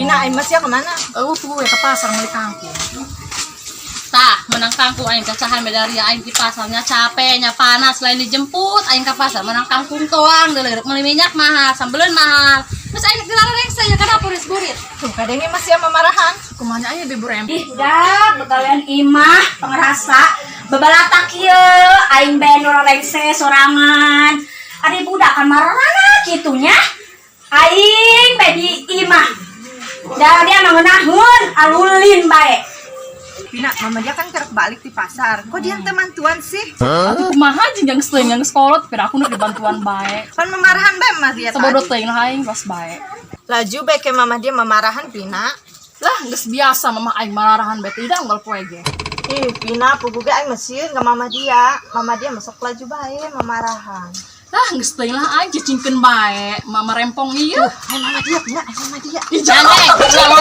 Pina, ay masya kemana? Tuh ya ke pasar beli kangkung. Tah, menang kangkung aing cacahan medaria aing di pasarnya capeknya panas lain dijemput aing ke pasar menang kangkung toang deuleureuk meuli minyak mahal, sambeleun mahal. Terus aing dilarang saya kana puris-purit. Tuh, kadangnya masih memarahan. Kumaha aya bebur em. Ih, udah begawean imah pengerasa bebalatak ieu aing bae nu rengse sorangan. Ari budak kan marana kitunya. Aing bae di imah. Da dia mangeunahun alulin bae. Pina, mama dia kan kerek balik di pasar. Kok dia temantuan sih? Atuh kumaha jeung geus yang sekolot pira aku nu dibantuan bae. Kan memarahan bae mas dia Sabodo tadi. teuing lah aing pas bae. Laju bae ke mama dia memarahan Pina. Lah geus biasa mamah aing mararahan bae tidak unggal poe ge. Ih, Pina, puguga ay mesin ke mama dia. Mama dia masuk laju bae memarahan. Lah geus teuing lah aing cicingkeun bae. Mama rempong ieu. Ay mama dia, Pina, ay mama dia. Jangan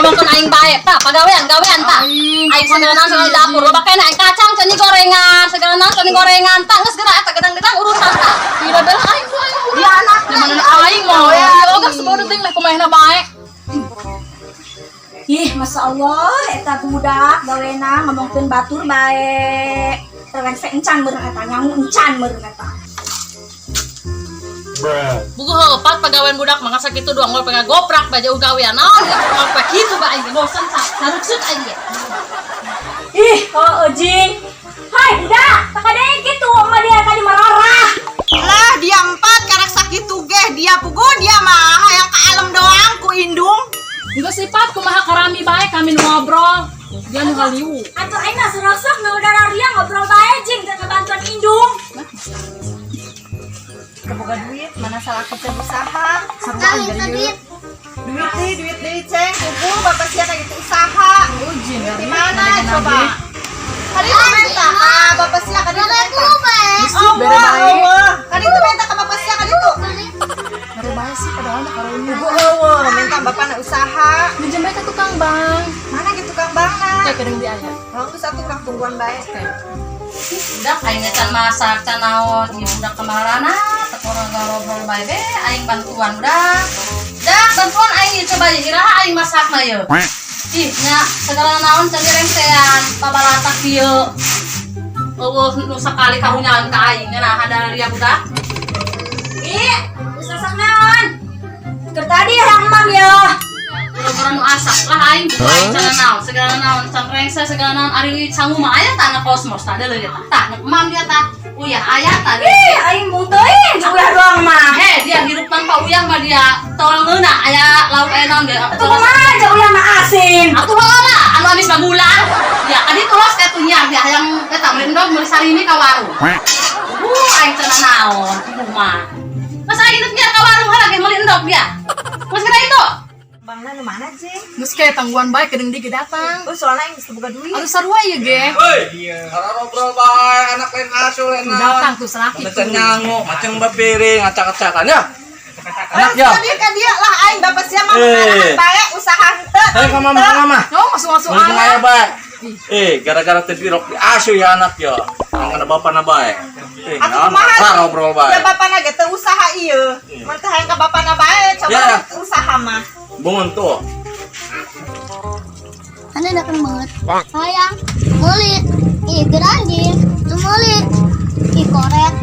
ngomongkeun aing bae, Pak. Pagawean ta. Aing segala naon di dapur, loba kena aing kacang cenah gorengan, segala naon cenah gorengan. Tah geus geura eta gedang-gedang urusan tah. Tidak belah aing bae. Dia anak Di mana aing mau. Ya oga sabodo teuing lah kumahna bae. Ih, Masya Allah, eta budak gawena ngomongkeun batur bae. Rengse encan meureun eta, nyangu encan meureun eta. Buku heupat pagawean budak mangga sakitu doang ngol pengen goprak baja gawean naon ngol pe kitu ba aing bosan tah. Saruksut aing ge. Ih, oh ujing. Hai, budak, takadeng kitu sama dia tadi mararah. lah dia 4 karak sakit tugeh dia pugu dia mah yang ke alam doang ku indung. Juga sifat kumaha karami bae kami nu ngobrol. Dia nu haliu. Atuh aing mah serosok ngaudara ria ngobrol bae jeung teu bantuan indung. Kebuka duit, mana salah kerja usaha. Seru aing dari ieu. Duit deh ceng, pugu bapak siapa gitu usaha. Ujin Di mana coba? Kali itu minta, bapak siapa kali itu minta. Oh, bere bae. Kali itu minta ke bapak siapa kali itu. Bere bae sih padahal mah karo ieu. Minta bapak na usaha. Minjem bae ka tukang bang. Mana gitu kang bang na? Kayak kadang di aya. Orang tuh satu kang tungguan baik. Udah aing can masak can naon ieu budak kemarana teu orang ngobrol bae be aing bantuan udah. Dah bantuan aing coba iraha aing masak mah yeuh. Ih nya segala naon can direngsean babalatak ieu. Eueuh nu sakali kahunyalan ka aing nah ada ria budak. Ih, usasak naon? Keur tadi hamam ya. Gara-gara nu asak lah aing gitu aing can naon segala naon can rengse segala naon ari sangu mah aya tah na kosmos tah deuleu dia tah emam dia tah uyah aya tah dia. Ih, aing butuhin ulah doang mah. He dia hirup tanpa uyah mah dia tolong ngeuna aya lauk aya naon dia. Atuh kumaha aja ulah mah asin. Atuh heula anu habis gula. Ya kadi tulos katunya dia yang eta melendog meuli salini ka warung. Aing teu naon ibu mah. Mas aing teh biar ka warung heula ge meuli endog dia. Mas kira itu. Bang na nu mana sih? Geus kayak tangguhan bae kedeung di datang. Oh soalnya yang bisa buka duit. Atuh sarua ieu ge. Hei, ngobrol bae anak lain asuh lain. Tuh datang tuh selaki. Macam nyangu, macam bapiring, acak-acakan ya. Anak ya. Kan dia lah aing bapak siapa memarahan baik usaha henteu. Hei, ka mama. Yo masuk-masuk Mulai aja. aya bae. Gara-gara teu dirok asuh ya anak ya. Angkana bapana bae. Atuh kumaha? Nah, ngobrol bae. Ya bapana ge teu usaha ieu. Mun teh hayang ka bapana bae coba Ya. usaha mah. Bungun tuh. Anda datang banget. Sayang, mulit. Ih, gerandin. Mulit. Ih, korek.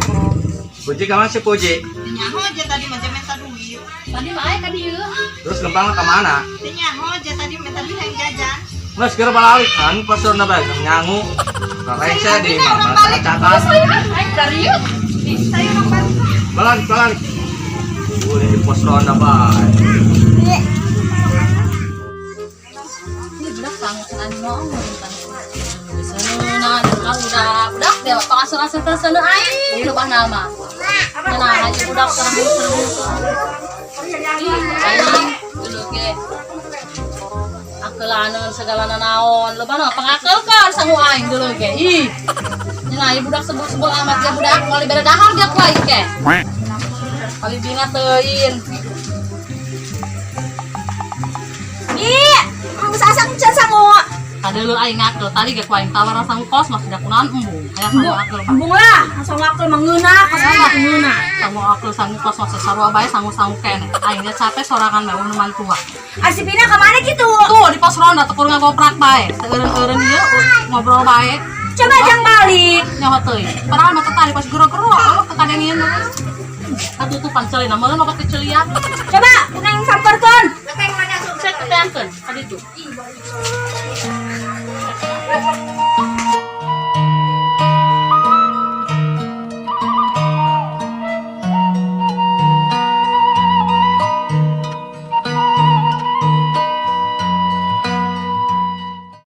Puji ka masih puji. Nyaho aja tadi mah minta duit. Tadi mah aya ka dieu. Terus gempang ka mana? Nyaho aja tadi minta duit hayang jajan. Mas kira balik kan pasarna bae nyangu. Rengse di mana acak-acakan. Aing dari ieu. Saya orang baru. Balik. Boleh di pos ronda bae. Ini budak tangan mau sana udah dia pasar-pasar ke sana aing lubah nama. Nah, aja budak serbu-serbu. Aing dulu ge. Akelaneun segala naon, lobana pangakelkan sangu aing dulu ge. Ih. Nya ieu budak sebul-sebul amat ya budak, kali beda dahar dia ku aing ge. Kali bina teuin. Ih, geus asak encan sangu. Tadi dulu aing ngakel tadi gak kuaing tawar sang kos masih dak kunaon embung. Aya sang akel. Embung lah, asal ngakul mengeuna, kasih mengeuna. Sang akel sang kos masih sarua bae sangu-sangu kene. Aing ge capek sorangan mah mun mantua. Asipina kemana gitu? Tuh di pos ronda tekur ngagoprak bae. Eureun ieu ngobrol bae. Coba jang balik. Nyawa teuing. Padahal mah tadi pas gero-gero eueuh kekadengeun mah. Atutupan ceulina meureun obat kecelian. Coba neng samperkeun. Saya keteangkeun tadi tuh.